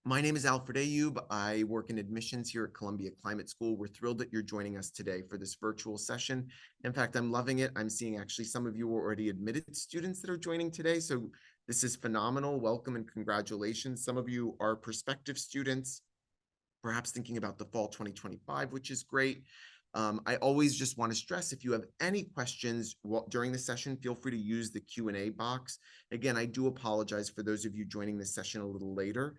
My name is Alfred Ayub. I work in admissions here at Columbia Climate School. We're thrilled that you're joining us today for this virtual session. In fact, I'm loving it. I'm seeing actually some of you are already admitted students that are joining today. So this is phenomenal. Welcome and congratulations. Some of you are prospective students, perhaps thinking about the fall 2025, which is great. I always just want to stress, if you have any questions during the session, feel free to use the Q&A box. Again, I do apologize for those of you joining this session a little later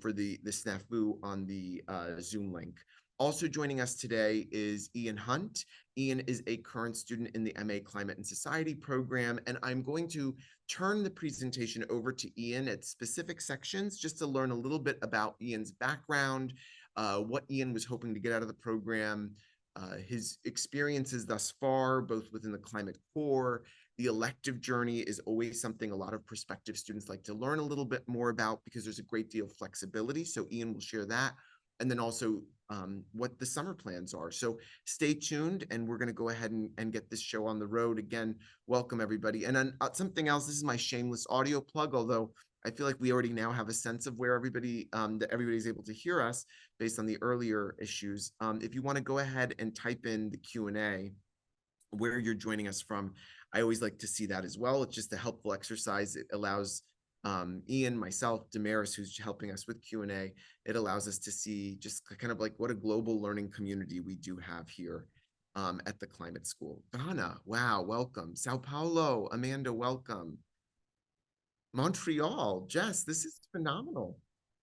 for the snafu on the Zoom link. Also joining us today is Ian Hunt. Ian is a current student in the MA Climate and Society program, and I'm going to turn the presentation over to Ian at specific sections just to learn a little bit about Ian's background, what Ian was hoping to get out of the program, his experiences thus far, both within the Climate Corps. The elective journey is always something a lot of prospective students like to learn a little bit more about because there's a great deal of flexibility. So Ian will share that. And then also what the summer plans are. So stay tuned, and we're going to go ahead and get this show on the road. Again, welcome everybody. And then something else, this is my shameless audio plug, although I feel like we already now have a sense of where that everybody's able to hear us based on the earlier issues. If you want to go ahead and type in the Q&A where you're joining us from, I always like to see that as well. It's just a helpful exercise. It allows Ian, myself, Damaris, who's helping us with Q&A, it allows us to see just kind of like what a global learning community we do have here at the Climate School. Ghana, wow, welcome. Sao Paulo, Amanda, welcome. Montreal, Jess, this is phenomenal.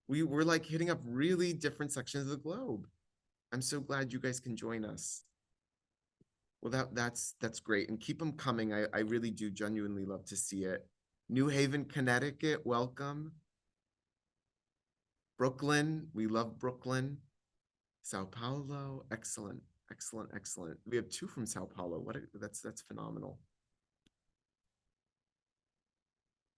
We're like hitting up really different sections of the globe. I'm so glad you guys can join us. Well, that's great, and keep them coming. I really do genuinely love to see it. New Haven, Connecticut, welcome. Brooklyn, we love Brooklyn. Sao Paulo, excellent, excellent, excellent. We have two from Sao Paulo. That's phenomenal.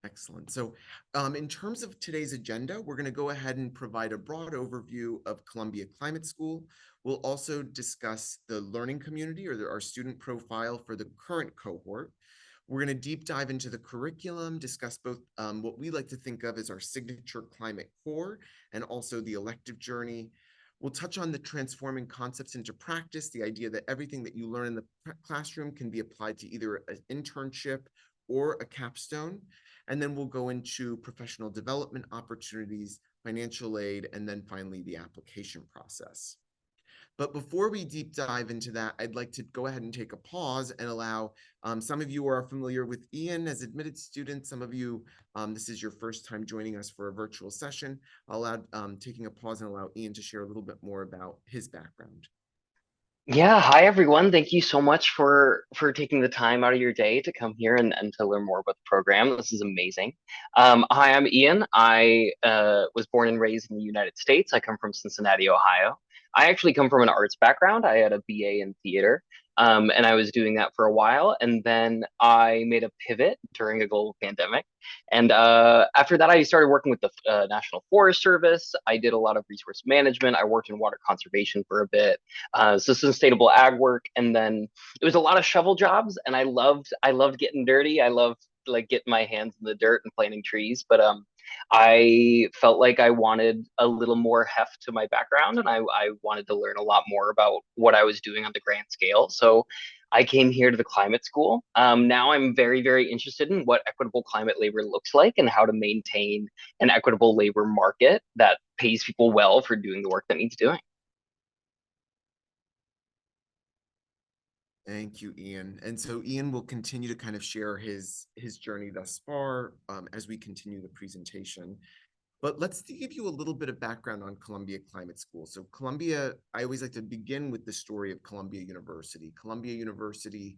Excellent. So in terms of today's agenda, we're going to go ahead and provide a broad overview of Columbia Climate School. We'll also discuss the learning community, or our student profile for the current cohort. We're going to deep dive into the curriculum, discuss both what we like to think of as our signature climate core and also the elective journey. We'll touch on the transforming concepts into practice, the idea that everything that you learn in the classroom can be applied to either an internship or a capstone. And then we'll go into professional development opportunities, financial aid, and then finally the application process. But before we deep dive into that, I'd like to go ahead and take a pause and allow some of you are familiar with Ian as admitted students. Some of you, this is your first time joining us for a virtual session. I'll allow taking a pause and allow Ian to share a little bit more about his background. Yeah, hi everyone. Thank you so much for taking the time out of your day to come here and to learn more about the program. This is amazing. Hi, I'm Ian. I was born and raised in the United States. I come from Cincinnati, Ohio. I actually come from an arts background. I had a BA in theater, and I was doing that for a while. And then I made a pivot during a global pandemic. And after that, I started working with the National Forest Service. I did a lot of resource management. I worked in water conservation for a bit, so sustainable ag work, and then it was a lot of shovel jobs, and I loved getting dirty. I loved like getting my hands in the dirt and planting trees, but I felt like I wanted a little more heft to my background, and I wanted to learn a lot more about what I was doing on the grand scale. So I came here to the climate school. Now I'm very, very interested in what equitable climate labor looks like and how to maintain an equitable labor market that pays people well for doing the work that needs doing. Thank you, Ian. And so Ian will continue to kind of share his journey thus far as we continue the presentation. But let's give you a little bit of background on Columbia Climate School. So Columbia, I always like to begin with the story of Columbia University. Columbia University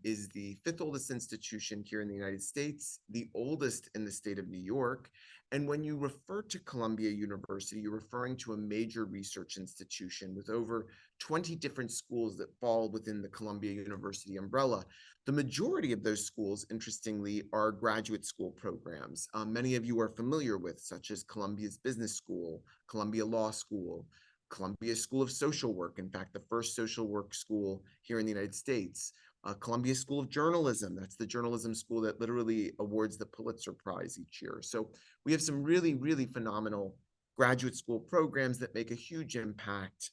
is the fifth oldest institution here in the United States, the oldest in the state of New York. And when you refer to Columbia University, you're referring to a major research institution with over 20 different schools that fall within the Columbia University umbrella. The majority of those schools, interestingly, are graduate school programs. Many of you are familiar with, such as Columbia's Business School, Columbia Law School, Columbia School of Social Work, in fact, the first social work school here in the United States. Columbia School of Journalism, that's the journalism school that literally awards the Pulitzer Prize each year. So we have some really, really phenomenal graduate school programs that make a huge impact,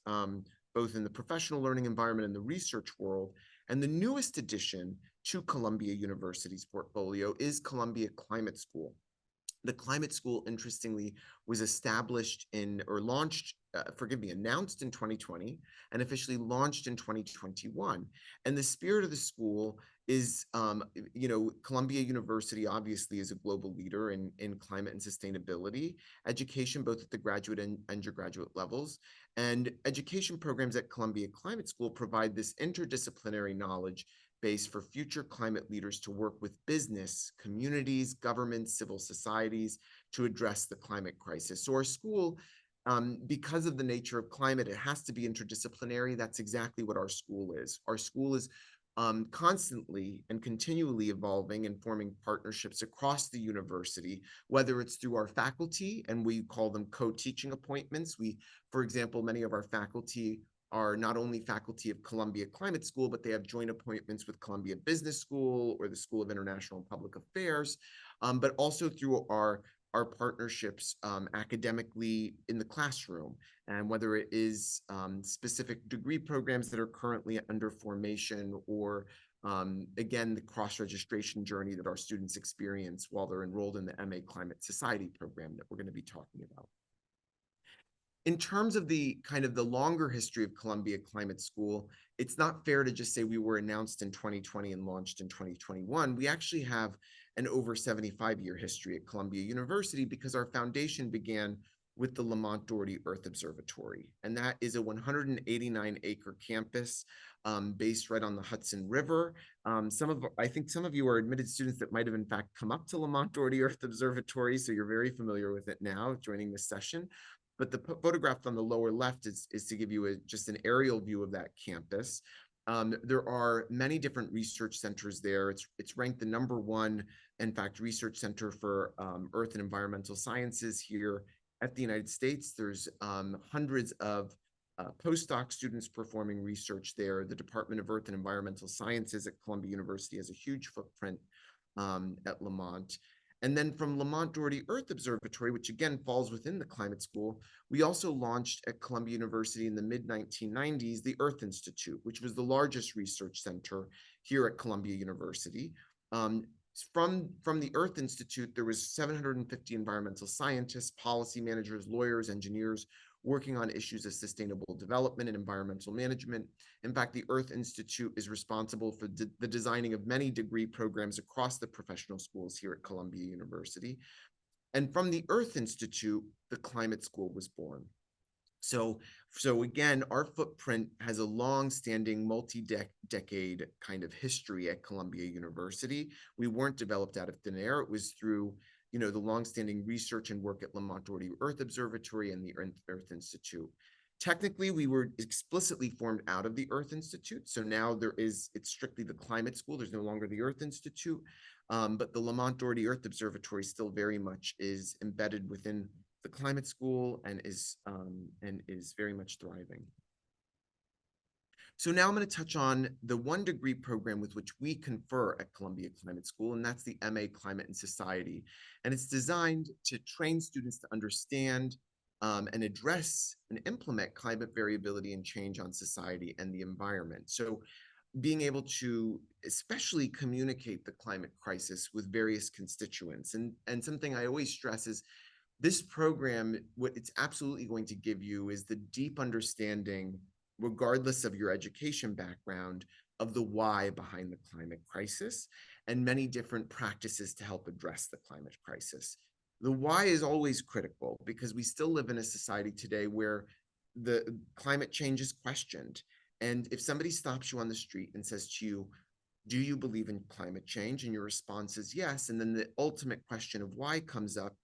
both in the professional learning environment and the research world. And the newest addition to Columbia University's portfolio is Columbia Climate School. The Climate School, interestingly, was established announced in 2020 and officially launched in 2021. And the spirit of the school is, Columbia University obviously is a global leader in climate and sustainability education, both at the graduate and undergraduate levels. And education programs at Columbia Climate School provide this interdisciplinary knowledge base for future climate leaders to work with business, communities, governments, civil societies to address the climate crisis. So our school, because of the nature of climate, it has to be interdisciplinary. That's exactly what our school is. Our school is constantly and continually evolving and forming partnerships across the university, whether it's through our faculty, and we call them co-teaching appointments. For example, many of our faculty are not only faculty of Columbia Climate School, but they have joint appointments with Columbia Business School or the School of International and Public Affairs, but also through our partnerships academically in the classroom, and whether it is specific degree programs that are currently under formation, or again, the cross-registration journey that our students experience while they're enrolled in the MA Climate Society program that we're going to be talking about. In terms of the longer history of Columbia Climate School, it's not fair to just say we were announced in 2020 and launched in 2021. We actually have an over 75-year history at Columbia University because our foundation began with the Lamont Doherty Earth Observatory. And that is a 189-acre campus based right on the Hudson River. I think some of you are admitted students that might have in fact come up to Lamont Doherty Earth Observatory, so you're very familiar with it now joining this session. But the photograph on the lower left is to give you just an aerial view of that campus. There are many different research centers there. It's ranked the #1, in fact, research center for earth and environmental sciences here at the United States. There's hundreds of postdoc students performing research there. The Department of Earth and Environmental Sciences at Columbia University has a huge footprint at Lamont. And then from Lamont Doherty Earth Observatory, which again falls within the climate school, we also launched at Columbia University in the mid-1990s, the Earth Institute, which was the largest research center here at Columbia University. From the Earth Institute, there was 750 environmental scientists, policy managers, lawyers, engineers, working on issues of sustainable development and environmental management. In fact, the Earth Institute is responsible for the designing of many degree programs across the professional schools here at Columbia University. And from the Earth Institute, the Climate School was born. So again, our footprint has a long-standing multi-decade kind of history at Columbia University. We weren't developed out of thin air. It was through the long-standing research and work at Lamont Doherty Earth Observatory and the Earth Institute. Technically, we were explicitly formed out of the Earth Institute. So now it's strictly the Climate School. There's no longer the Earth Institute, but the Lamont Doherty Earth Observatory still very much is embedded within the Climate School and is very much thriving. So now I'm going to touch on the 1 degree program with which we confer at Columbia Climate School, and that's the MA Climate and Society. And it's designed to train students to understand and address and implement climate variability and change on society and the environment. So being able to especially communicate the climate crisis with various constituents. And something I always stress is this program, what it's absolutely going to give you is the deep understanding, regardless of your education background, of the why behind the climate crisis and many different practices to help address the climate crisis. The why is always critical because we still live in a society today where the climate change is questioned. And if somebody stops you on the street and says to you, do you believe in climate change? And your response is yes. And then the ultimate question of why comes up,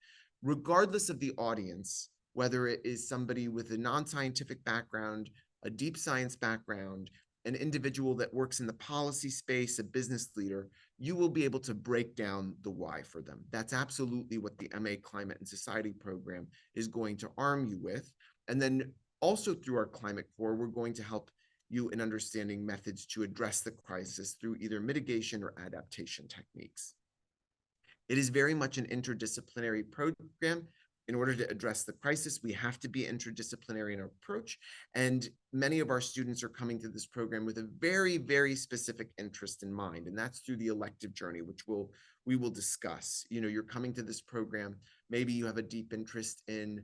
regardless of the audience, whether it is somebody with a non-scientific background, a deep science background, an individual that works in the policy space, a business leader, you will be able to break down the why for them. That's absolutely what the MA Climate and Society program is going to arm you with. And then also through our Climate Core, we're going to help you in understanding methods to address the crisis through either mitigation or adaptation techniques. It is very much an interdisciplinary program. In order to address the crisis, we have to be interdisciplinary in our approach. And many of our students are coming to this program with a very, very specific interest in mind. And that's through the elective journey, which we will discuss. You're coming to this program, maybe you have a deep interest in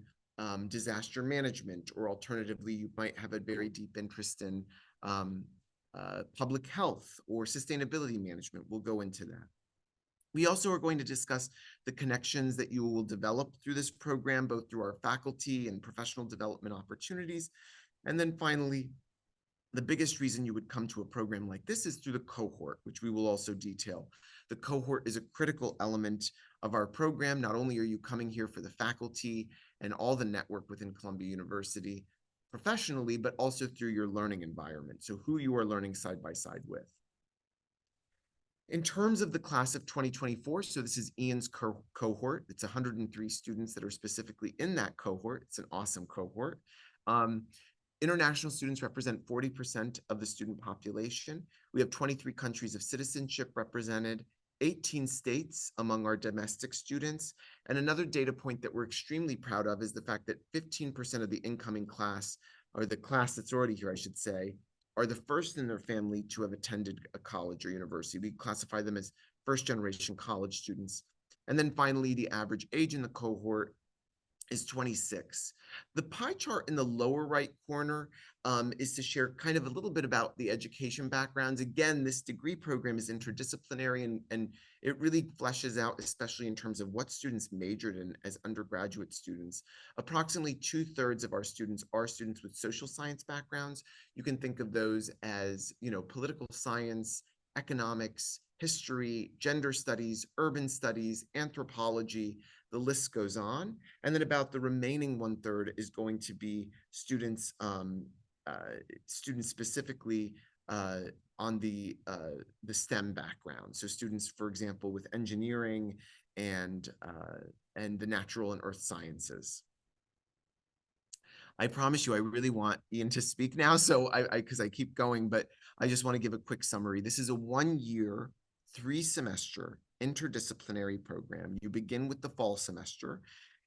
disaster management, or alternatively, you might have a very deep interest in public health or sustainability management. We'll go into that. We also are going to discuss the connections that you will develop through this program, both through our faculty and professional development opportunities. And then finally, the biggest reason you would come to a program like this is through the cohort, which we will also detail. The cohort is a critical element of our program. Not only are you coming here for the faculty and all the network within Columbia University professionally, but also through your learning environment. So who you are learning side by side with. In terms of the class of 2024, so this is Ian's cohort. It's 103 students that are specifically in that cohort. It's an awesome cohort. International students represent 40% of the student population. We have 23 countries of citizenship represented, 18 states among our domestic students. And another data point that we're extremely proud of is the fact that 15% of the incoming class, or the class that's already here, I should say, are the first in their family to have attended a college or university. We classify them as first-generation college students. And then finally, the average age in the cohort is 26. The pie chart in the lower right corner is to share kind of a little bit about the education backgrounds. Again, this degree program is interdisciplinary, and it really fleshes out, especially in terms of what students majored in as undergraduate students. Approximately 2/3 of our students are students with social science backgrounds. You can think of those as, political science, economics, history, gender studies, urban studies, anthropology. The list goes on. And then about the remaining 1/3 is going to be students, students specifically on the STEM background. So students, for example, with engineering and the natural and earth sciences. I promise you, I really want Ian to speak now. So because I keep going, but I just want to give a quick summary. This is a 1-year, 3-semester interdisciplinary program. You begin with the fall semester,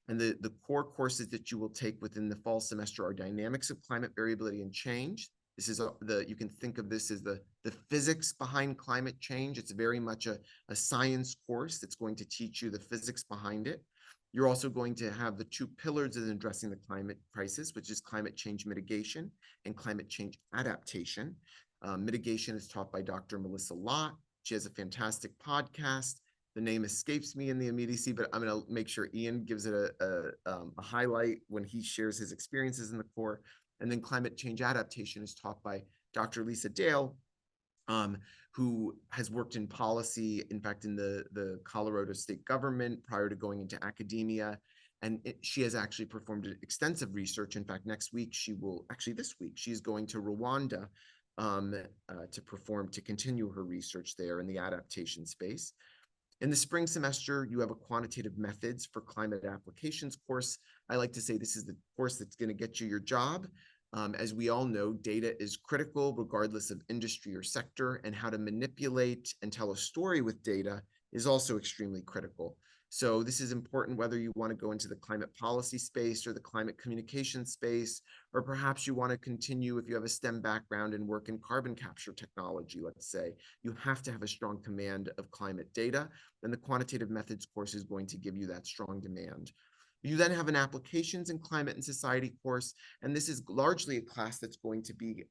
and the core courses that you will take within the fall semester are dynamics of climate variability and change. This is you can think of this as the physics behind climate change. It's very much a science course that's going to teach you the physics behind it. You're also going to have the 2 pillars in addressing the climate crisis, which is climate change mitigation and climate change adaptation. Mitigation is taught by Dr. Melissa Lott. She has a fantastic podcast. The name escapes me in the immediacy, but I'm going to make sure Ian gives it a highlight when he shares his experiences in the core. And then climate change adaptation is taught by Dr. Lisa Dale, who has worked in policy, in fact, in the Colorado state government prior to going into academia. And she has actually performed extensive research. In fact, this week, she's going to Rwanda to continue her research there in the adaptation space. In the spring semester, you have a quantitative methods for climate applications course. I like to say this is the course that's going to get you your job. As we all know, data is critical regardless of industry or sector, and how to manipulate and tell a story with data is also extremely critical. So this is important whether you want to go into the climate policy space or the climate communication space, or perhaps you want to continue, if you have a STEM background, and work in carbon capture technology, let's say. You have to have a strong command of climate data, and the quantitative methods course is going to give you that strong demand. You then have an applications in climate and society course, and this is largely a class that's going to be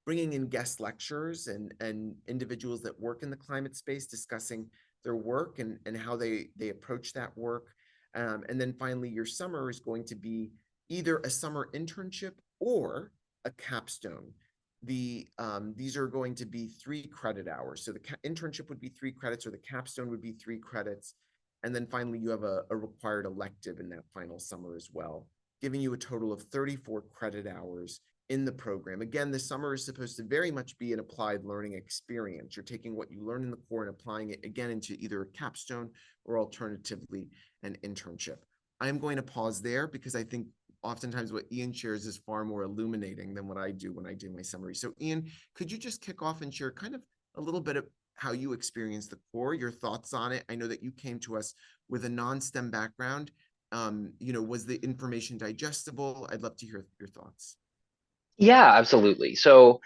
bringing in guest lecturers and individuals that work in the climate space, discussing their work and how they approach that work. And then finally, your summer is going to be either a summer internship or a capstone. These are going to be 3 credit hours. So the internship would be 3 credits, or the capstone would be 3 credits. And then finally, you have a required elective in that final summer as well, giving you a total of 34 credit hours in the program. Again, the summer is supposed to very much be an applied learning experience. You're taking what you learn in the core and applying it again into either a capstone or alternatively an internship. I am going to pause there because I think oftentimes what Ian shares is far more illuminating than what I do when I do my summary. So Ian, could you just kick off and share kind of a little bit of how you experienced the core, your thoughts on it? I know that you came to us with a non-STEM background, was the information digestible? I'd love to hear your thoughts. Yeah, absolutely. So,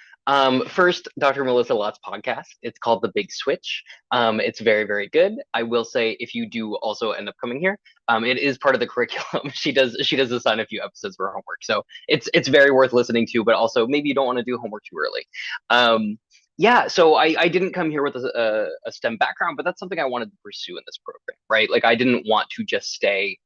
first, Dr. Melissa Lott's podcast. It's called The Big Switch. It's very, very good. I will say, if you do also end up coming here, it is part of the curriculum. She does assign a few episodes for homework, so it's very worth listening to. But also, maybe you don't want to do homework too early. Yeah, so I didn't come here with a STEM background, but that's something I wanted to pursue in this program, right? Like I didn't want to just stay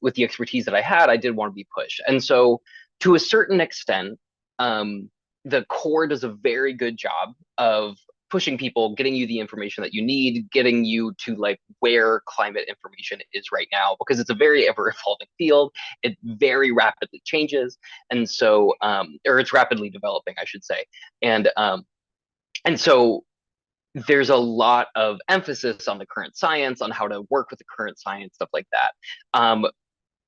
with the expertise that I had. I did want to be pushed, and so to a certain extent, the core does a very good job of pushing people, getting you the information that you need, getting you to like where climate information is right now, because it's a very ever evolving field. It very rapidly changes. And so, or it's rapidly developing, I should say. And so there's a lot of emphasis on the current science, on how to work with the current science, stuff like that.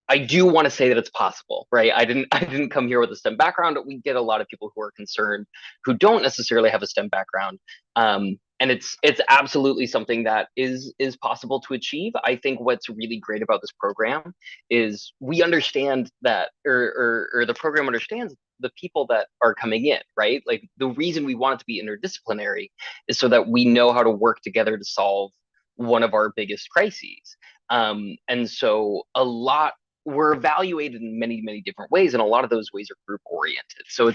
I do want to say that it's possible, right? I didn't come here with a STEM background. We get a lot of people who are concerned who don't necessarily have a STEM background. And it's absolutely something that is possible to achieve. I think what's really great about this program is we understand that, or the program understands the people that are coming in, right? Like the reason we want it to be interdisciplinary is so that we know how to work together to solve one of our biggest crises. And so a lot we're evaluated in many, many different ways, and a lot of those ways are group oriented. So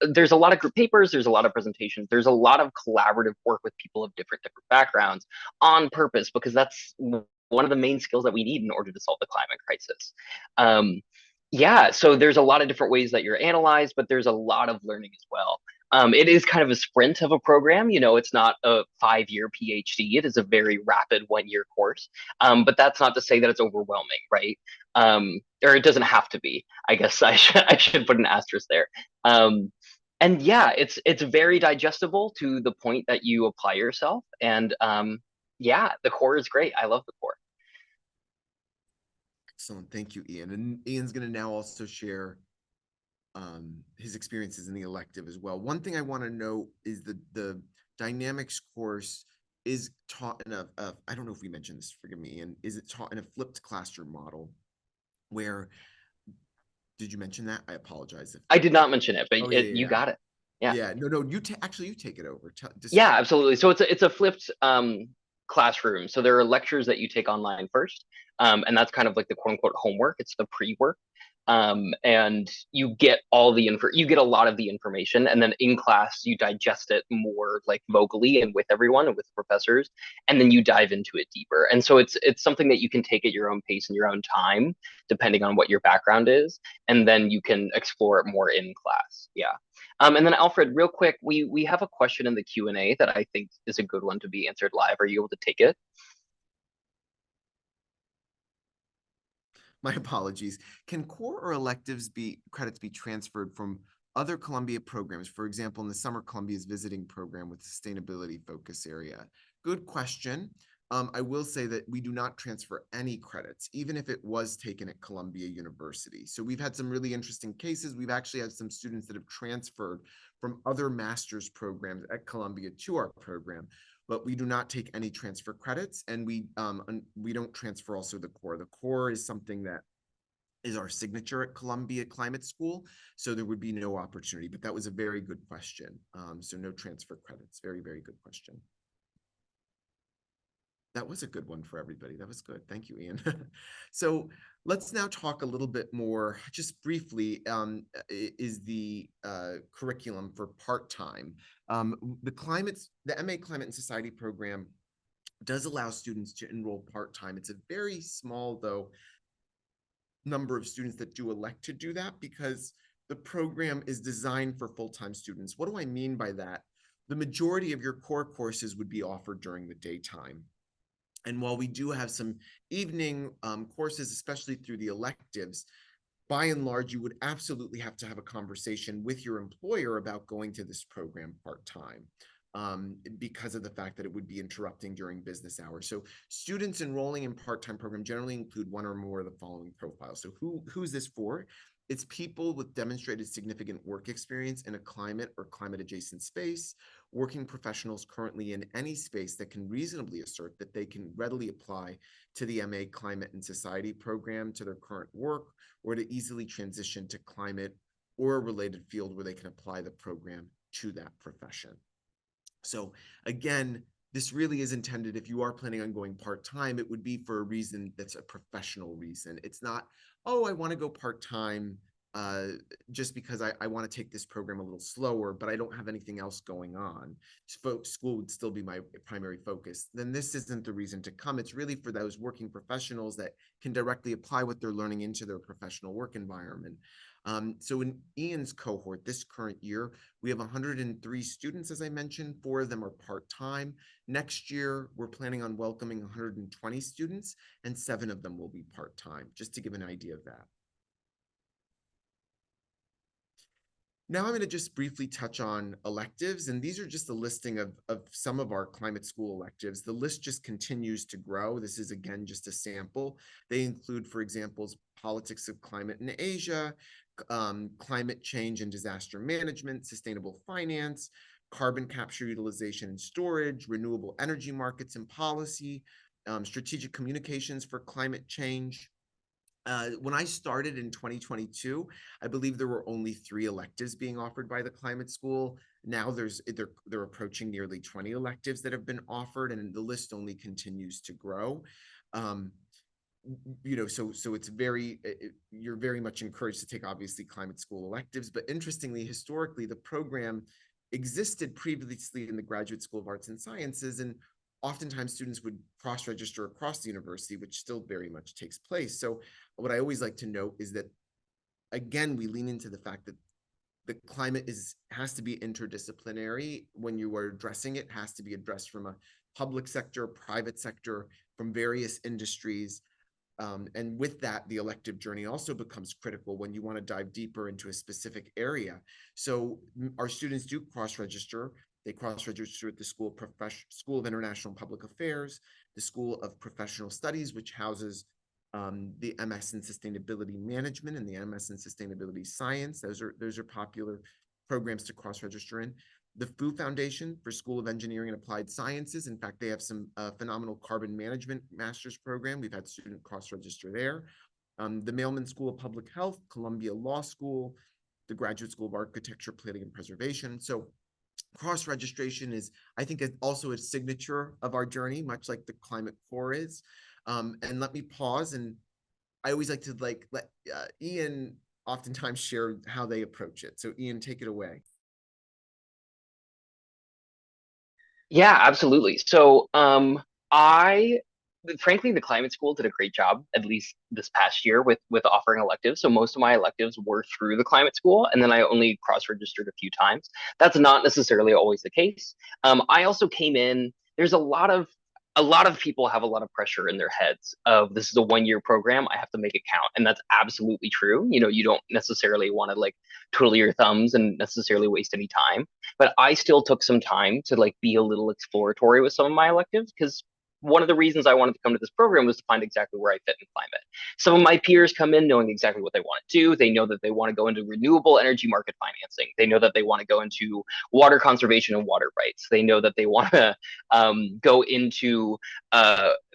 there's a lot of group papers, there's a lot of presentations, there's a lot of collaborative work with people of different backgrounds on purpose, because that's one of the main skills that we need in order to solve the climate crisis. Yeah, so there's a lot of different ways that you're analyzed, but there's a lot of learning as well. It is kind of a sprint of a program. It's not a 5-year PhD. It is a very rapid 1-year course. But that's not to say that it's overwhelming, right? Or it doesn't have to be. I guess I should put an asterisk there. And yeah, it's very digestible to the point that you apply yourself. And yeah, the core is great. I love the core. Excellent. Thank you, Ian. And Ian's going to now also share his experiences in the elective as well. One thing I want to note is the dynamics course is taught in I don't know if we mentioned this, forgive me, Ian, is it taught in a flipped classroom model where, did you mention that? I apologize. I did not mention it, but Oh, you yeah. got it. Yeah. Yeah, no, actually you take it over. Yeah, absolutely. So it's a flipped classroom. So there are lectures that you take online first, and that's kind of like the quote unquote homework. It's the pre-work, and you get you get a lot of the information, and then in class you digest it more like vocally and with everyone and with professors, and then you dive into it deeper. And so it's something that you can take at your own pace and your own time, depending on what your background is, and then you can explore it more in class. Yeah. And then Alfred, real quick, we have a question in the Q&A that I think is a good one to be answered live. Are you able to take it? My apologies. Can core or electives credits be transferred from other Columbia programs? For example, in the summer, Columbia's visiting program with sustainability focus area. Good question. I will say that we do not transfer any credits, even if it was taken at Columbia University. So we've had some really interesting cases. We've actually had some students that have transferred from other master's programs at Columbia to our program, but we do not take any transfer credits, and we don't transfer also the core. The core is something that is our signature at Columbia Climate School, so there would be no opportunity, but that was a very good question. So no transfer credits. Very, very good question. That was a good one for everybody. That was good. Thank you, Ian. So let's now talk a little bit more, just briefly, is the curriculum for part-time. The MA Climate and Society program does allow students to enroll part-time. It's a very small, though, number of students that do elect to do that because the program is designed for full-time students. What do I mean by that? The majority of your core courses would be offered during the daytime. And while we do have some evening courses, especially through the electives, by and large, you would absolutely have to have a conversation with your employer about going to this program part-time because of the fact that it would be interrupting during business hours. So students enrolling in part-time program generally include one or more of the following profiles. So who's this for? It's people with demonstrated significant work experience in a climate or climate adjacent space, working professionals currently in any space that can reasonably assert that they can readily apply to the MA Climate and Society program to their current work, or to easily transition to climate or a related field where they can apply the program to that profession. So again, this really is intended, if you are planning on going part-time, it would be for a reason that's a professional reason. It's not, oh, I want to go part-time uh, just because I want to take this program a little slower, but I don't have anything else going on. School would still be my primary focus. Then this isn't the reason to come. It's really for those working professionals that can directly apply what they're learning into their professional work environment. So in Ian's cohort this current year, we have 103 students, as I mentioned. 4 of them are part-time. Next year, we're planning on welcoming 120 students, and 7 of them will be part-time, just to give an idea of that. Now I'm going to just briefly touch on electives, and these are just a listing of some of our climate school electives. The list just continues to grow. This is, again, just a sample. They include, for example, politics of climate in Asia, climate change and disaster management, sustainable finance, carbon capture, utilization and storage, renewable energy markets and policy, strategic communications for climate change. When I started in 2022, I believe there were only 3 electives being offered by the climate school. Now they're approaching nearly 20 electives that have been offered, and the list only continues to grow. So it's you're very much encouraged to take, obviously, climate school electives. But interestingly, historically, the program existed previously in the Graduate School of Arts and Sciences, and oftentimes students would cross-register across the university, which still very much takes place. So what I always like to note is that, again, we lean into the fact that the climate has to be interdisciplinary. When you are addressing it, has to be addressed from a public sector, private sector, from various industries. And with that, the elective journey also becomes critical when you want to dive deeper into a specific area. So our students do cross-register. They cross-register at the School of International Public Affairs, the School of Professional Studies, which houses the MS in Sustainability Management and the MS in Sustainability Science. Those are popular programs to cross-register in. The Fu Foundation for School of Engineering and Applied Sciences. In fact, they have some phenomenal carbon management master's program. We've had student cross-register there. The Mailman School of Public Health, Columbia Law School, the Graduate School of Architecture, Planning and Preservation. So cross-registration is, I think, also a signature of our journey, much like the Climate Core is. And let me pause, and I always like to let Ian oftentimes share how they approach it. So Ian, take it away. Yeah, absolutely. So, I frankly, the climate school did a great job, at least this past year, with offering electives. So most of my electives were through the climate school, and then I only cross-registered a few times. That's not necessarily always the case. I also came in. There's a lot of people have a lot of pressure in their heads of, this is a 1-year program, I have to make it count, and that's absolutely true. You don't necessarily want to like twiddle your thumbs and necessarily waste any time. But I still took some time to like be a little exploratory with some of my electives, because one of the reasons I wanted to come to this program was to find exactly where I fit in climate. Some of my peers come in knowing exactly what they want to do. They know that they want to go into renewable energy market financing. They know that they want to go into water conservation and water rights. They know that they want to go into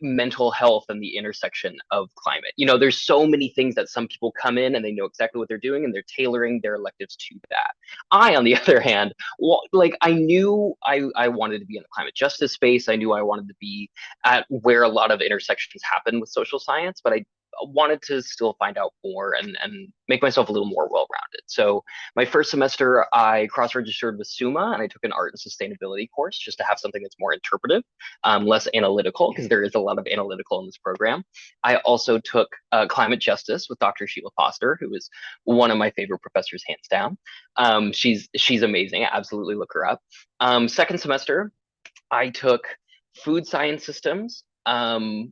mental health and the intersection of climate. There's so many things that some people come in and they know exactly what they're doing, and they're tailoring their electives to that. I, on the other hand, I knew I wanted to be in the climate justice space. I knew I wanted to be at where a lot of intersections happen with social science, but I wanted to still find out more and make myself a little more well-rounded. So my first semester, I cross-registered with SUMA, and I took an art and sustainability course just to have something that's more interpretive, less analytical, because there is a lot of analytical in this program. I also took climate justice with Dr. Sheila Foster, who is one of my favorite professors, hands down. She's amazing. Absolutely look her up. Second semester, I took food science systems,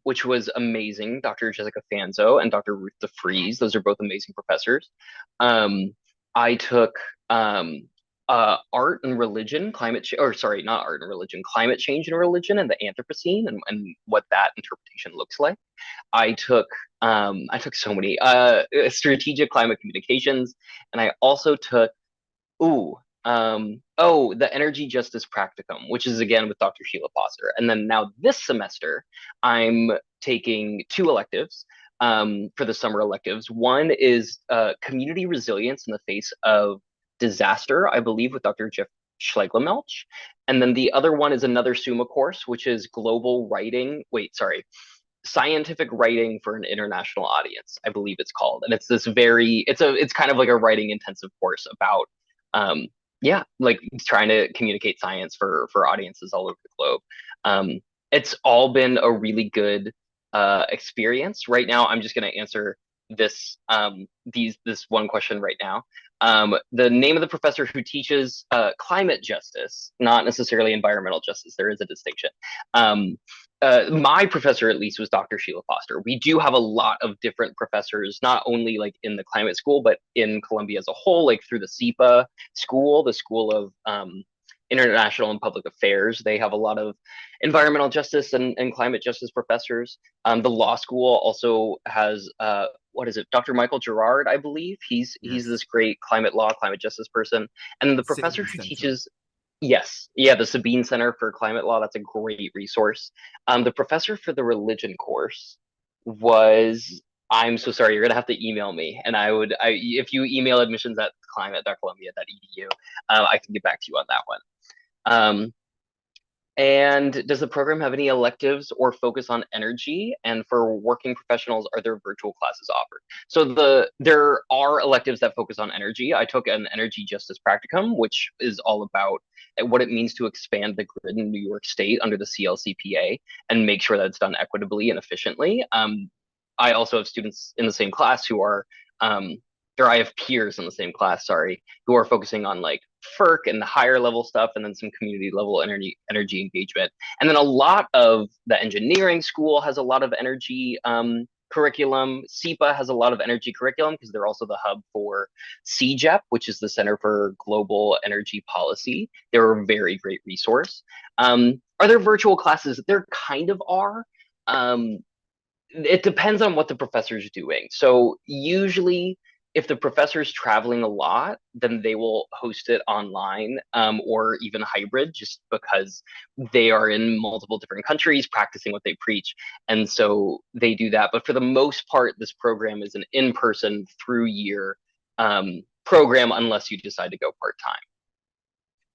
which was amazing. Dr. Jessica Fanzo and Dr. Ruth DeFries, those are both amazing professors. I took art and religion, or sorry, not art and religion, climate change and religion, and the Anthropocene, and what that interpretation looks like. I took so many strategic climate communications, and I also took ooh the energy justice practicum, which is again with Dr. Sheila Foster. And then now this semester, I'm taking two electives for the summer electives. One is community resilience in the face of disaster, I believe, with Dr. Jeff Schlegelmelch. And then the other one is another SUMA course, which is global writing. Wait, sorry, scientific writing for an international audience, I believe it's called. And it's this it's kind of like a writing intensive course about um like trying to communicate science for audiences all over the globe. It's all been a really good experience. Right now I'm just going to answer this one question right now. The name of the professor who teaches climate justice, not necessarily environmental justice, there is a distinction. My professor at least was Dr. Sheila Foster. We do have a lot of different professors, not only like in the climate school, but in Columbia as a whole, like through the SEPA school, the School of International and Public Affairs. They have a lot of environmental justice and climate justice professors. The law school also has what is it, Dr. Michael Gerard, I believe. He's Yes. this great climate law, climate justice person. And the professor Sabine who Center. teaches Yes, yeah, the Sabine Center for Climate Law, that's a great resource. The professor for the religion course was, I'm so sorry, you're gonna have to email me. And if you email admissions at climate.columbia.edu, I can get back to you on that one. Um, and does the program have any electives or focus on energy? And for working professionals, are there virtual classes offered? So there are electives that focus on energy. I took an energy justice practicum, which is all about what it means to expand the grid in New York State under the CLCPA and make sure that it's done equitably and efficiently. I also have students in the same class who are um, or I have peers in the same class, sorry, who are focusing on like FERC and the higher level stuff, and then some community level energy engagement. And then a lot of the engineering school has a lot of energy curriculum. SEPA has a lot of energy curriculum because they're also the hub for CGEP, which is the Center for Global Energy Policy. They're a very great resource. Are there virtual classes? There kind of are. It depends on what the professor's doing. So usually if the professor's traveling a lot, then they will host it online or even hybrid just because they are in multiple different countries practicing what they preach. And so they do that. But for the most part, this program is an in-person through year program unless you decide to go part-time.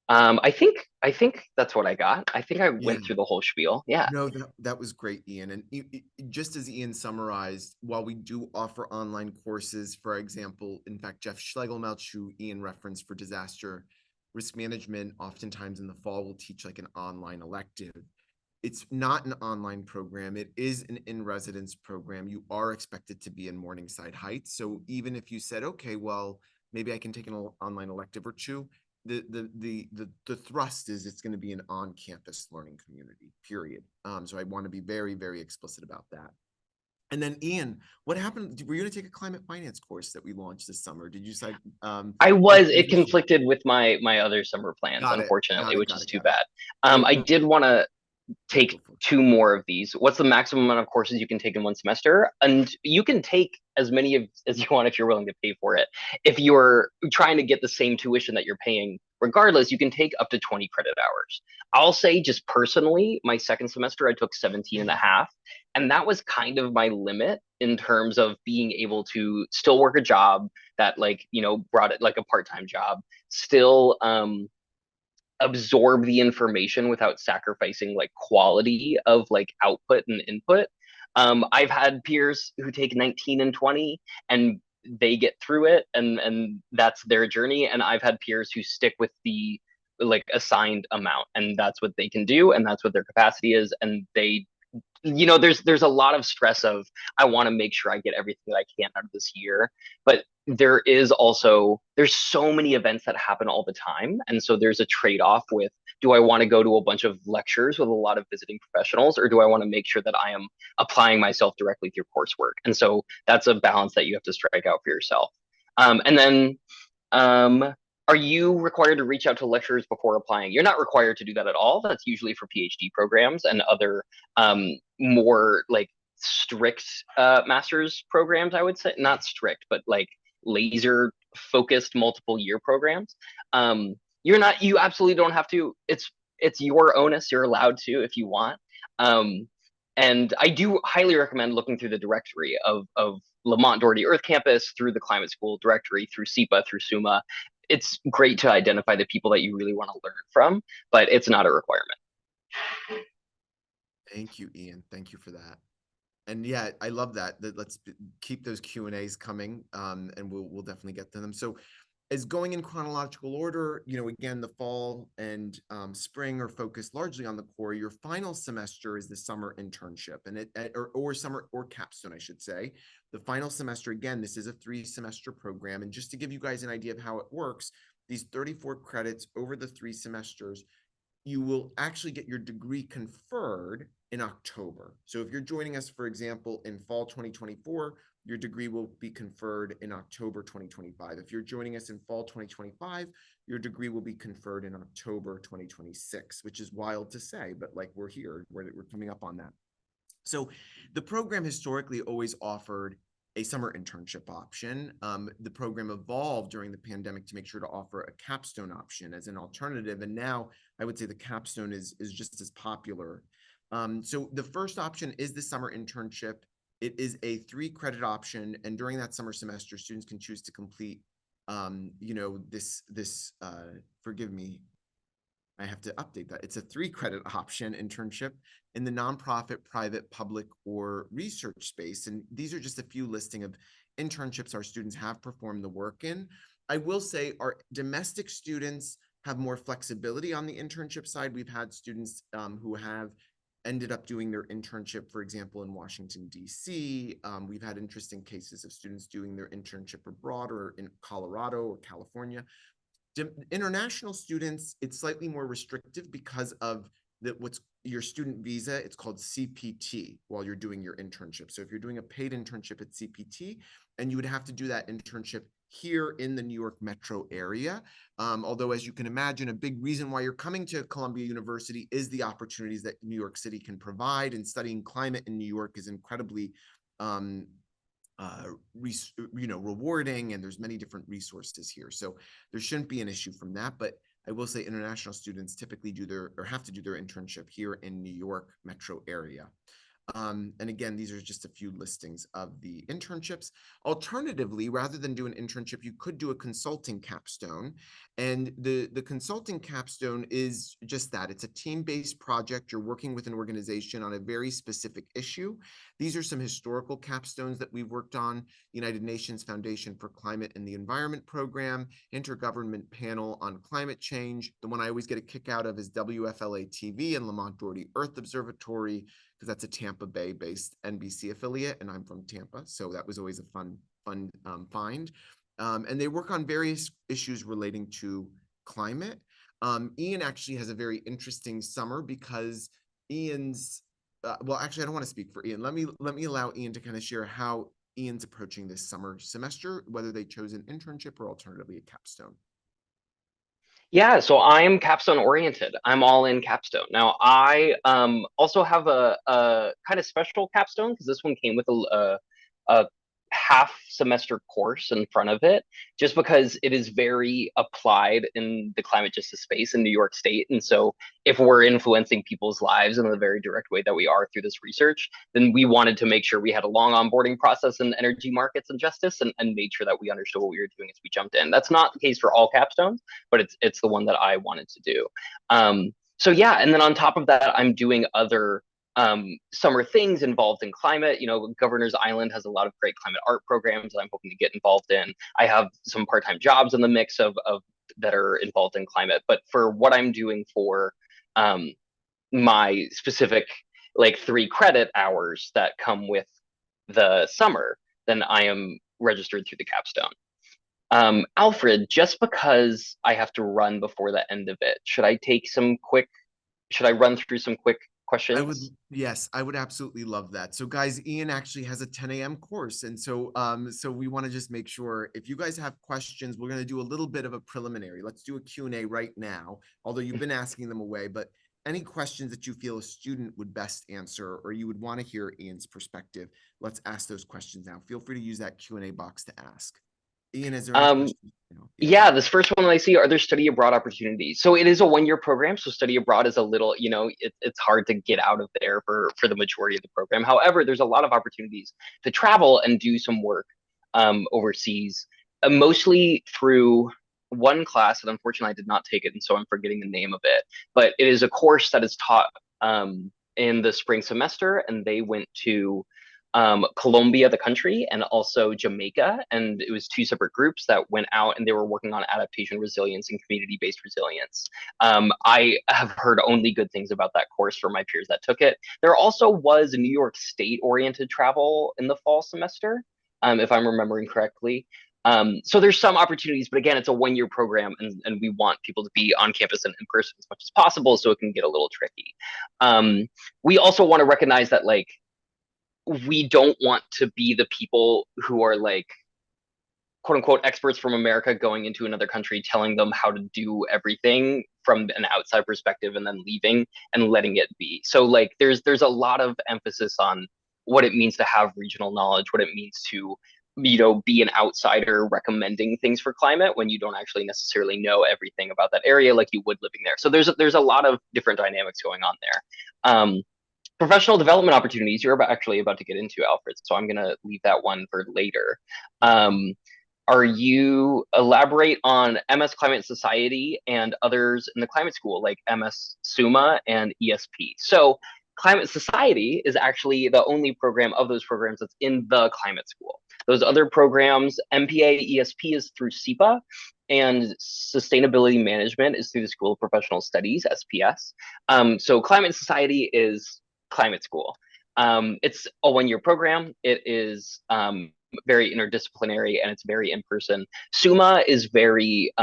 I think that's what I got. I think I Yeah. went through the whole spiel. Yeah. No, that was great, Ian. And just as Ian summarized, while we do offer online courses, for example, in fact, Jeff Schlegelmelch, who Ian referenced for disaster risk management, oftentimes in the fall will teach like an online elective. It's not an online program. It is an in-residence program. You are expected to be in Morningside Heights. So even if you said, okay, well, maybe I can take an online elective or two, the thrust is it's going to be an on-campus learning community, period. So I want to be very, very explicit about that. And then Ian, what happened? Were you going to take a climate finance course that we launched this summer? Did you decide? It conflicted with my other summer plans, Got it. Got unfortunately, it. which Got is it. too Got it. bad. No, I no, did want to yeah, take go for it. two more of these. What's the maximum amount of courses you can take in one semester? And you can take as many as you want if you're willing to pay for it. If you're trying to get the same tuition that you're paying, regardless, you can take up to 20 credit hours. I'll say just personally, my second semester, I took 17 and a half. And that was kind of my limit in terms of being able to still work a job that brought it like a part-time job, still absorb the information without sacrificing like quality of like output and input. I've had peers who take 19 and 20 and they get through it and that's their journey. And I've had peers who stick with the like assigned amount and that's what they can do and that's what their capacity is. And there's a lot of stress of I want to make sure I get everything that I can out of this year, but there's so many events that happen all the time, and so there's a trade-off with, do I want to go to a bunch of lectures with a lot of visiting professionals, or do I want to make sure that I am applying myself directly through coursework? And so that's a balance that you have to strike out for yourself. And then Are you required to reach out to lecturers before applying? You're not required to do that at all. That's usually for PhD programs and other more like strict master's programs, I would say. Not strict, but like laser focused multiple year programs. You absolutely don't have to. It's your onus. You're allowed to if you want. Um, and I do highly recommend looking through the directory of Lamont Doherty Earth Campus, through the Climate School directory, through SEPA, through SUMA. It's great to identify the people that you really want to learn from, but it's not a requirement. Thank you, Ian. Thank you for that. And yeah, I love that. Let's keep those Q&As coming, and we'll definitely get to them. So, as going in chronological order, again, the fall and spring are focused largely on the core. Your final semester is the summer internship, and or summer or capstone, I should say. The final semester, again, this is a 3-semester program, and just to give you guys an idea of how it works, these 34 credits over the 3 semesters, you will actually get your degree conferred in October. So if you're joining us, for example, in fall 2024, your degree will be conferred in October 2025. If you're joining us in fall 2025, your degree will be conferred in October 2026, which is wild to say, but like we're here, we're coming up on that. So the program historically always offered a summer internship option. The program evolved during the pandemic to make sure to offer a capstone option as an alternative. And now I would say the capstone is just as popular. So the first option is the summer internship. It is a 3-credit option. And during that summer semester, students can choose to complete, forgive me, I have to update that. It's a 3-credit option internship in the nonprofit, private, public, or research space. And these are just a few listing of internships our students have performed the work in. I will say our domestic students have more flexibility on the internship side. We've had students who have ended up doing their internship, for example, in Washington, D.C. We've had interesting cases of students doing their internship abroad or in Colorado or California. International students, it's slightly more restrictive because of what's your student visa. It's called CPT while you're doing your internship. So if you're doing a paid internship at CPT, and you would have to do that internship here in the New York metro area. Although, as you can imagine, a big reason why you're coming to Columbia University is the opportunities that New York City can provide, and studying climate in New York is incredibly rewarding, and there's many different resources here. So there shouldn't be an issue from that. But I will say international students typically have to do their internship here in New York metro area. And again, these are just a few listings of the internships. Alternatively, rather than do an internship, you could do a consulting capstone. And the consulting capstone is just that. It's a team-based project. You're working with an organization on a very specific issue. These are some historical capstones that we've worked on: United Nations Foundation for Climate and the Environment Program, Intergovernment Panel on Climate Change. The one I always get a kick out of is WFLA-TV and Lamont Doherty Earth Observatory, because that's a Tampa Bay-based NBC affiliate, and I'm from Tampa, so that was always a fun find. And they work on various issues relating to climate. Ian actually has a very interesting summer because Ian's, well, actually, I don't want to speak for Ian. Let me allow Ian to kind of share how Ian's approaching this summer semester, whether they chose an internship or alternatively a capstone. Yeah, so I'm capstone oriented. I'm all in capstone. Now, I also have a kind of special capstone because this one came with a half semester course in front of it, just because it is very applied in the climate justice space in New York State. And so if we're influencing people's lives in the very direct way that we are through this research, then we wanted to make sure we had a long onboarding process in energy markets and justice, and made sure that we understood what we were doing as we jumped in. That's not the case for all capstones, but it's the one that I wanted to do. So yeah, and then on top of that, I'm doing other summer things involved in climate. Governor's Island has a lot of great climate art programs that I'm hoping to get involved in. I have some part-time jobs in the mix of that are involved in climate. But for what I'm doing for my specific like 3-credit hours that come with the summer, then I am registered through the capstone. Alfred, just because I have to run before the end of it, should I run through some quick questions? Yes, I would absolutely love that. So guys, Ian actually has a 10 a.m. course. And so we want to just make sure if you guys have questions, we're going to do a little bit of a preliminary. Let's do a Q&A right now, although you've been asking them away, but any questions that you feel a student would best answer, or you would want to hear Ian's perspective, let's ask those questions now. Feel free to use that Q&A box to ask. Ian, is there any Um, questions? No. Yeah, this first one I see, are there study abroad opportunities? So it is a 1-year program, so study abroad is a little, it's hard to get out of there for the majority of the program. However, there's a lot of opportunities to travel and do some work overseas, mostly through one class that unfortunately I did not take it, and so I'm forgetting the name of it. But it is a course that is taught in the spring semester, and they went to Colombia, the country, and also Jamaica. And it was 2 separate groups that went out and they were working on adaptation resilience and community-based resilience. I have heard only good things about that course from my peers that took it. There also was New York State-oriented travel in the fall semester, if I'm remembering correctly. So there's some opportunities, but again, it's a 1-year program, and we want people to be on campus and in person as much as possible, so it can get a little tricky. We also want to recognize that, like, we don't want to be the people who are like quote unquote experts from America going into another country telling them how to do everything from an outside perspective and then leaving and letting it be. So like there's a lot of emphasis on what it means to have regional knowledge, what it means to be an outsider recommending things for climate when you don't actually necessarily know everything about that area like you would living there. So there's a lot of different dynamics going on there. Professional development opportunities you're actually about to get into, Alfred, so I'm going to leave that one for later. Are you elaborate on MS Climate Society and others in the climate school like MS SUMA and ESP? So Climate Society is actually the only program of those programs that's in the climate school. Those other programs, MPA, ESP is through SEPA, and Sustainability Management is through the School of Professional Studies, SPS. So Climate Society is climate school. It's a 1-year program. It is very interdisciplinary and it's very in person. SUMA is very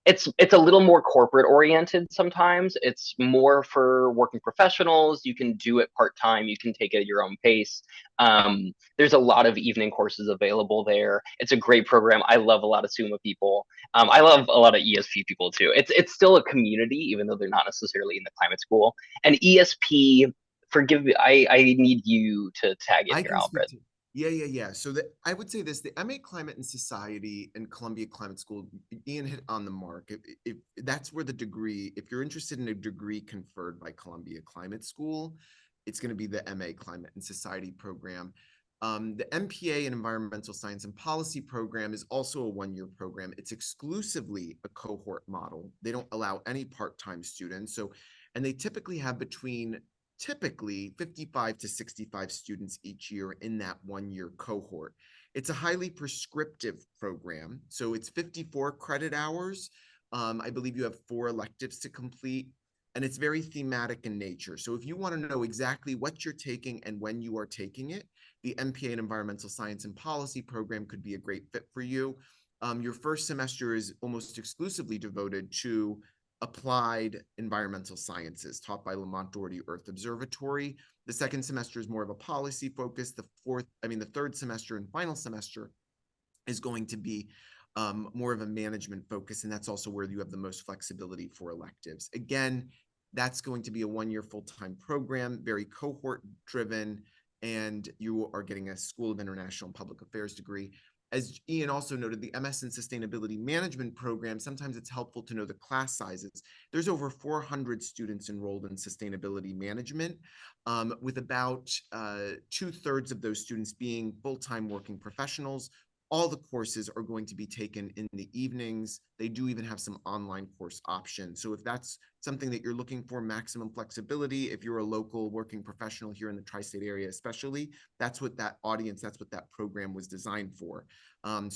it's a little more corporate oriented sometimes. It's more for working professionals. You can do it part-time. You can take it at your own pace. There's a lot of evening courses available there. It's a great program. I love a lot of SUMA people. I love a lot of ESP people too. It's still a community, even though they're not necessarily in the climate school. And ESP, forgive me, I need you to tag in I here, can speak Alfred. to. Yeah. So I would say this: the MA Climate and Society and Columbia Climate School. Ian hit on the mark. If that's where the degree, if you're interested in a degree conferred by Columbia Climate School, it's going to be the MA Climate and Society program. The MPA in Environmental Science and Policy program is also a 1-year program. It's exclusively a cohort model. They don't allow any part-time students. So, and they typically have typically 55 to 65 students each year in that 1-year cohort. It's a highly prescriptive program. So it's 54 credit hours. I believe you have 4 electives to complete, and it's very thematic in nature. So if you want to know exactly what you're taking and when you are taking it, the MPA in Environmental Science and Policy program could be a great fit for you. Your first semester is almost exclusively devoted to applied environmental sciences taught by Lamont Doherty Earth Observatory. The second semester is more of a policy focus. The third semester and final semester is going to be more of a management focus, and that's also where you have the most flexibility for electives. Again, that's going to be a 1-year full-time program, very cohort driven, and you are getting a School of International and Public Affairs degree. As Ian also noted, the MS in Sustainability Management program, sometimes it's helpful to know the class sizes. There's over 400 students enrolled in sustainability management, with about 2/3 of those students being full-time working professionals. All the courses are going to be taken in the evenings. They do even have some online course options. So if that's something that you're looking for, maximum flexibility, if you're a local working professional here in the tri-state area, especially, that's what that program was designed for. And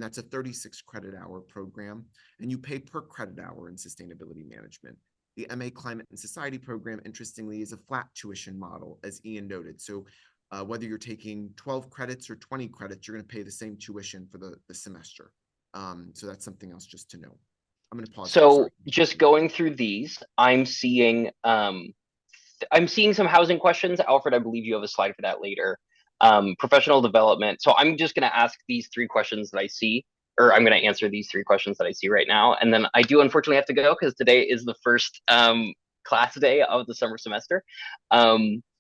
that's a 36 credit hour program, and you pay per credit hour in sustainability management. The MA Climate and Society program, interestingly, is a flat tuition model, as Ian noted. So whether you're taking 12 credits or 20 credits, you're going to pay the same tuition for the semester. So that's something else just to know. I'm going to pause. So just going through these, I'm seeing I'm seeing some housing questions. Alfred, I believe you have a slide for that later. Professional development. So I'm just going to ask these three questions that I see, or I'm going to answer these three questions that I see right now. And then I do unfortunately have to go because today is the first class day of the summer semester.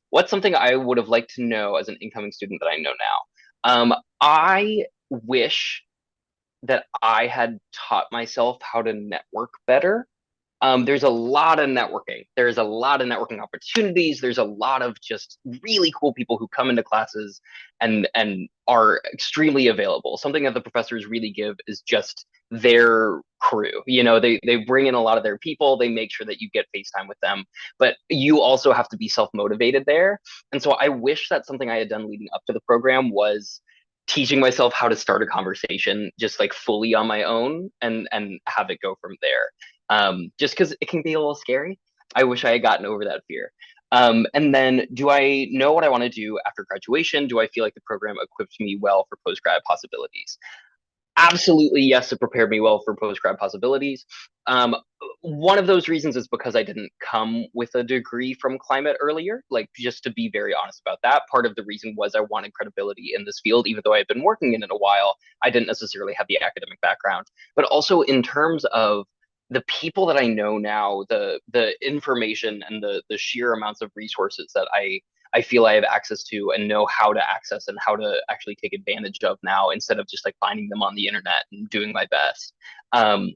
What's something I would have liked to know as an incoming student that I know now? I wish that I had taught myself how to network better. There's a lot of networking. There's a lot of networking opportunities. There's a lot of just really cool people who come into classes and are extremely available. Something that the professors really give is just their crew. You know, they bring in a lot of their people. They make sure that you get FaceTime with them, but you also have to be self-motivated there. And so I wish that something I had done leading up to the program was teaching myself how to start a conversation just like fully on my own and have it go from there, just because it can be a little scary. I wish I had gotten over that fear. And then, do I know what I want to do after graduation? Do I feel like the program equipped me well for post-grad possibilities? Absolutely, yes, it prepared me well for post-grad possibilities. Um, One of those reasons is because I didn't come with a degree from climate earlier. Like, just to be very honest about that, part of the reason was I wanted credibility in this field, even though I had been working in it a while. I didn't necessarily have the academic background, but also in terms of the people that I know now, the information and the sheer amounts of resources that I feel I have access to and know how to access and how to actually take advantage of now instead of just like finding them on the internet and doing my best. Um,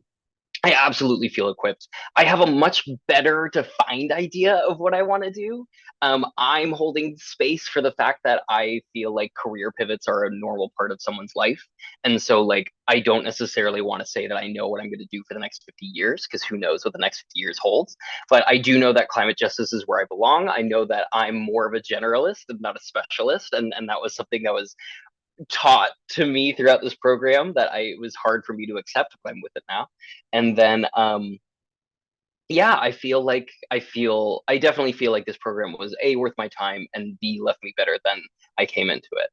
I absolutely feel equipped. I have a much better defined idea of what I want to do. I'm holding space for the fact that I feel like career pivots are a normal part of someone's life. And so, like, I don't necessarily want to say that I know what I'm going to do for the next 50 years, because who knows what the next 50 years holds. But I do know that climate justice is where I belong. I know that I'm more of a generalist and not a specialist. And that was something that was taught to me throughout this program that it was hard for me to accept, but I'm with it now. And then yeah, I definitely feel like this program was A, worth my time, and B, left me better than I came into it.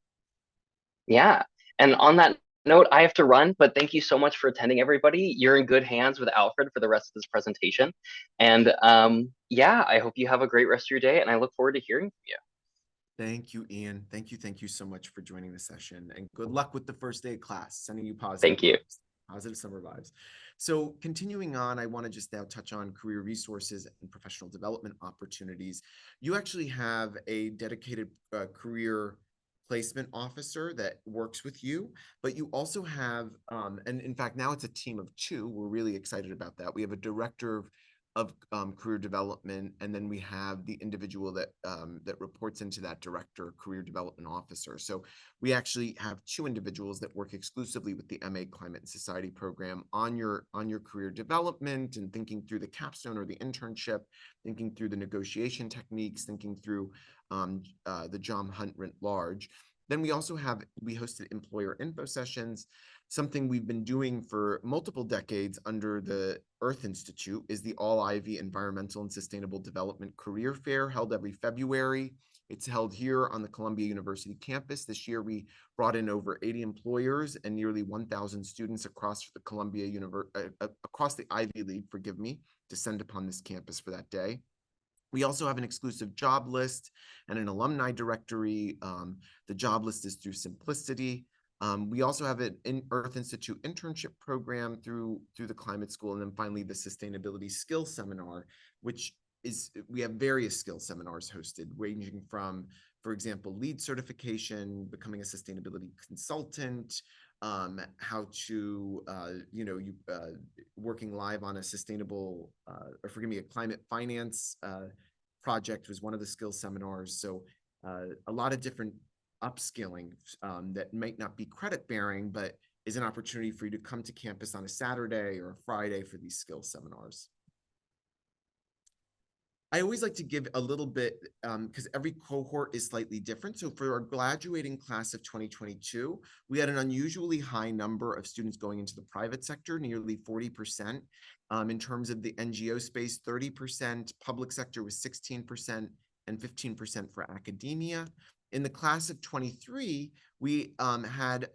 Yeah. And on that note, I have to run, but thank you so much for attending, everybody. You're in good hands with Alfred for the rest of this presentation. And yeah, I hope you have a great rest of your day, and I look forward to hearing from you. Thank you, Ian. Thank you so much for joining the session, and good luck with the first day of class. Sending you positive Thank you. vibes, positive summer vibes. So continuing on, I want to just now touch on career resources and professional development opportunities. You actually have a dedicated career placement officer that works with you, but you also have, and in fact, now it's a team of two. We're really excited about that. We have a director of career development, and then we have the individual that that reports into that director, career development officer. So we actually have two individuals that work exclusively with the MA Climate and Society program on your career development and thinking through the capstone or the internship, thinking through the negotiation techniques, thinking through the job hunt writ large. Then we hosted employer info sessions. Something we've been doing for multiple decades under the Earth Institute is the All Ivy Environmental and Sustainable Development Career Fair, held every February. It's held here on the Columbia University campus. This year, we brought in over 80 employers and nearly 1,000 students across the across the Ivy League, descend upon this campus for that day. We also have an exclusive job list and an alumni directory. The job list is through Simplicity. We also have an Earth Institute internship program through the Climate School. And then finally, the Sustainability Skills Seminar, which we have various skill seminars hosted, ranging from, for example, LEED certification, becoming a sustainability consultant, how to, working live on a a climate finance project was one of the skill seminars. So a lot of different upskilling that might not be credit bearing, but is an opportunity for you to come to campus on a Saturday or a Friday for these skill seminars. I always like to give a little bit, because every cohort is slightly different. So for our graduating class of 2022, we had an unusually high number of students going into the private sector, nearly 40%. In terms of the NGO space, 30%, public sector was 16%, and 15% for academia. In the class of 23, we had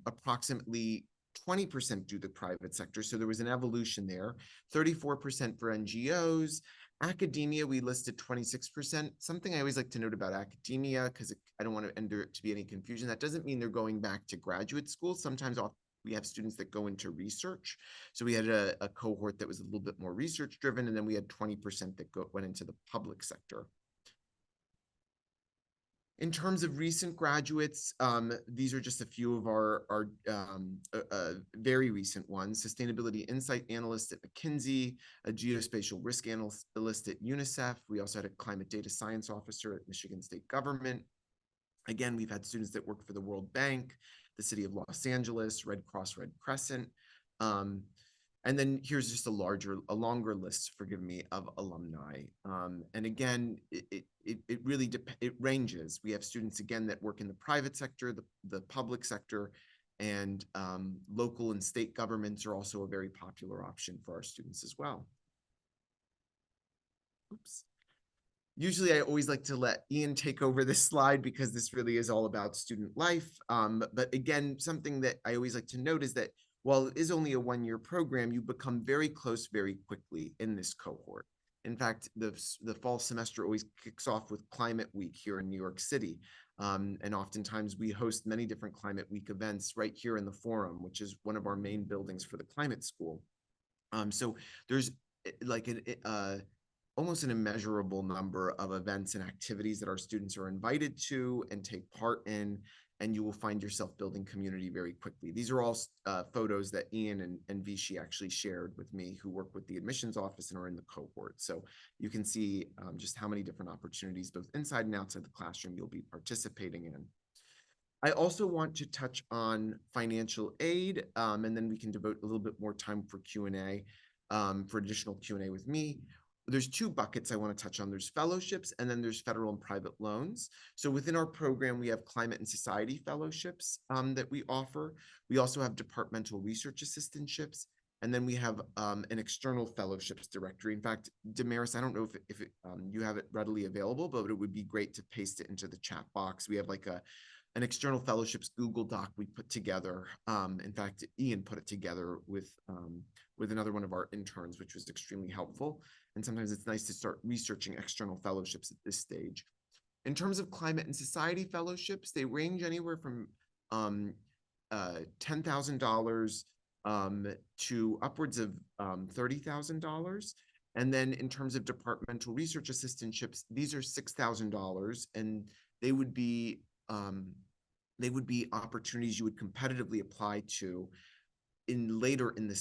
approximately 20% do the private sector. So there was an evolution there. 34% for NGOs. Academia, we listed 26%. Something I always like to note about academia, because I don't want to enter it to be any confusion. That doesn't mean they're going back to graduate school. Sometimes we have students that go into research. So we had a cohort that was a little bit more research driven, and then we had 20% that went into the public sector. In terms of recent graduates, these are just a few of our very recent ones. Sustainability Insight Analyst at McKinsey, a Geospatial Risk Analyst at UNICEF. We also had a Climate Data Science Officer at Michigan State Government. Again, we've had students that work for the World Bank, the City of Los Angeles, Red Cross, Red Crescent. And then here's just a longer list, forgive me, of alumni. And again, it really it ranges. We have students, again, that work in the private sector, the public sector, and local and state governments are also a very popular option for our students as well. Oops. Usually I always like to let Ian take over this slide because this really is all about student life. But again, something that I always like to note is that while it is only a one-year program, you become very close very quickly in this cohort. In fact, the fall semester always kicks off with Climate Week here in New York City. And oftentimes we host many different Climate Week events right here in the Forum, which is one of our main buildings for the climate school. So there's like almost an immeasurable number of events and activities that our students are invited to and take part in, and you will find yourself building community very quickly. These are all photos that Ian and Vichy actually shared with me, who work with the admissions office and are in the cohort. So you can see just how many different opportunities, both inside and outside the classroom, you'll be participating in. I also want to touch on financial aid, and then we can devote a little bit more time for Q&A, for additional Q&A with me. There's two buckets I want to touch on. There's fellowships, and then there's federal and private loans. So within our program, we have climate and society fellowships that we offer. We also have departmental research assistantships, and then we have an external fellowships directory. In fact, Damaris, I don't know if you have it readily available, but it would be great to paste it into the chat box. We have like an external fellowships Google Doc we put together. In fact, Ian put it together with another one of our interns, which was extremely helpful. And sometimes it's nice to start researching external fellowships at this stage. In terms of climate and society fellowships, they range anywhere from $10,000 to upwards of $30,000. And then in terms of departmental research assistantships, these are $6,000, and they would be opportunities you would competitively apply to later in the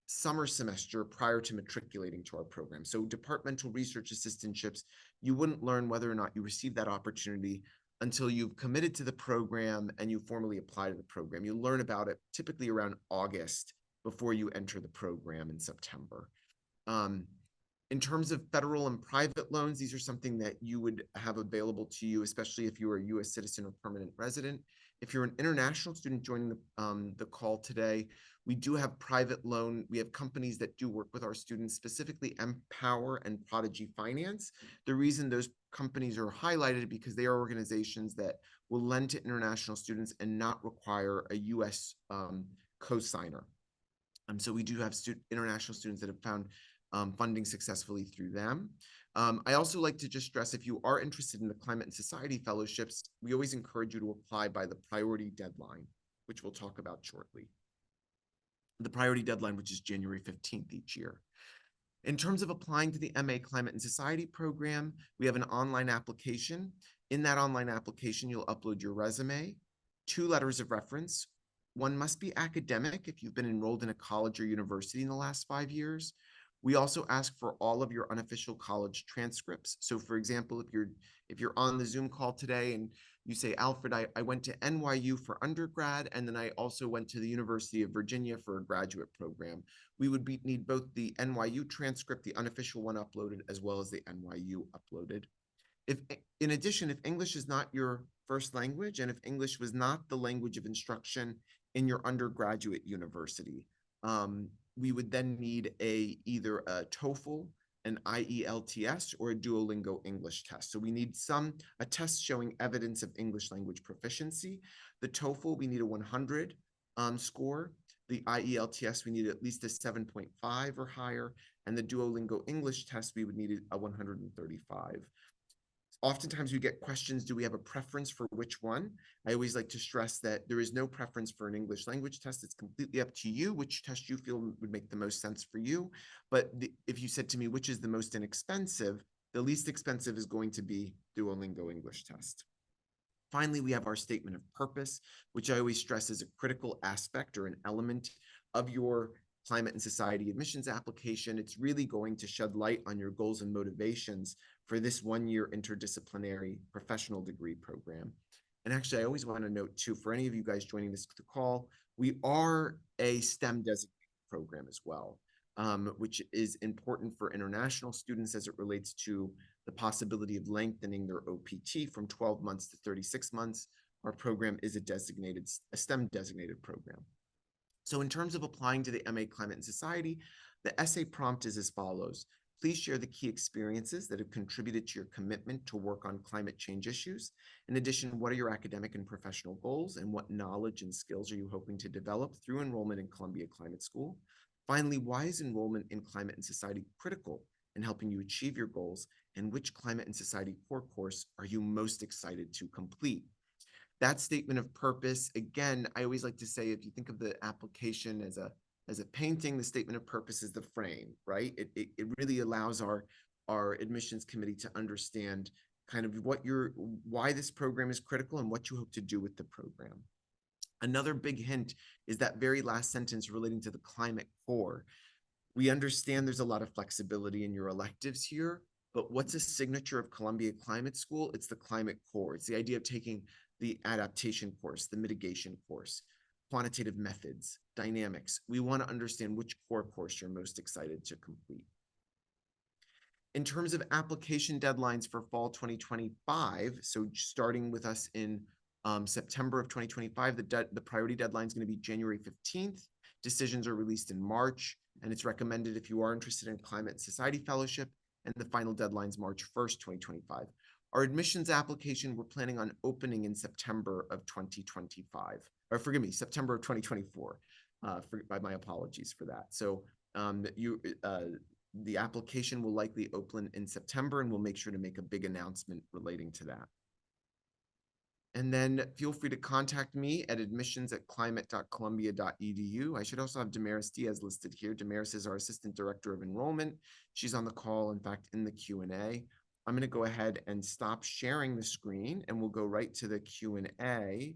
summer semester prior to matriculating to our program. So departmental research assistantships, you wouldn't learn whether or not you received that opportunity until you've committed to the program and you formally apply to the program. You learn about it typically around August before you enter the program in September. In terms of federal and private loans, these are something that you would have available to you, especially if you are a U.S. citizen or permanent resident. If you're an international student joining the call today, we do have private loan. We have companies that do work with our students, specifically Empower and Prodigy Finance. The reason those companies are highlighted is because they are organizations that will lend to international students and not require a U.S. co-signer. So we do have international students that have found funding successfully through them. I also like to just stress, if you are interested in the climate and society fellowships, we always encourage you to apply by the priority deadline, which we'll talk about shortly. The priority deadline, which is January 15th each year. In terms of applying to the MA Climate and Society program, we have an online application. In that online application, you'll upload your resume, 2 letters of reference. One must be academic if you've been enrolled in a college or university in the last 5 years. We also ask for all of your unofficial college transcripts. So for example, if you're on the Zoom call today and you say, Alfred, I went to NYU for undergrad, and then I also went to the University of Virginia for a graduate program, we would need both the NYU transcript, the unofficial one uploaded, as well as the NYU uploaded. In addition, if English is not your first language, and if English was not the language of instruction in your undergraduate university, we would then need either a TOEFL an IELTS or a Duolingo English test. So we need a test showing evidence of English language proficiency. The TOEFL, we need a 100 score. The IELTS, we need at least a 7.5 or higher. And the Duolingo English test, we would need a 135. Oftentimes we get questions, do we have a preference for which one? I always like to stress that there is no preference for an English language test. It's completely up to you, which test you feel would make the most sense for you. But if you said to me, which is the most inexpensive, the least expensive is going to be Duolingo English test. Finally, we have our statement of purpose, which I always stress is a critical aspect or an element of your climate and society admissions application. It's really going to shed light on your goals and motivations for this one-year interdisciplinary professional degree program. And actually, I always want to note too, for any of you guys joining this call, we are a STEM designated program as well, which is important for international students as it relates to the possibility of lengthening their OPT from 12 months to 36 months. Our program is a STEM designated program. So in terms of applying to the MA Climate and Society, the essay prompt is as follows. Please share the key experiences that have contributed to your commitment to work on climate change issues. In addition, what are your academic and professional goals, and what knowledge and skills are you hoping to develop through enrollment in Columbia Climate School? Finally, why is enrollment in Climate and Society critical in helping you achieve your goals, and which Climate and Society core course are you most excited to complete? That statement of purpose, again, I always like to say, if you think of the application as a painting, the statement of purpose is the frame, right? It really allows our admissions committee to understand kind of why this program is critical and what you hope to do with the program. Another big hint is that very last sentence relating to the climate core. We understand there's a lot of flexibility in your electives here, but what's a signature of Columbia Climate School? It's the climate core. It's the idea of taking the adaptation course, the mitigation course, quantitative methods, dynamics. We want to understand which core course you're most excited to complete. In terms of application deadlines for fall 2025, so starting with us in September of 2025, the priority deadline is going to be January 15th. Decisions are released in March, and it's recommended if you are interested in Climate and Society Fellowship, and the final deadline is March 1st, 2025. Our admissions application, we're planning on opening in September of 2025, or forgive me, September of 2024. My apologies for that. So the application will likely open in September, and we'll make sure to make a big announcement relating to that. And then feel free to contact me at admissions@climate.columbia.edu. I should also have Damaris Diaz listed here. Damaris is our Assistant Director of Enrollment. She's on the call, in fact, in the Q&A. I'm going to go ahead and stop sharing the screen, and we'll go right to the Q&A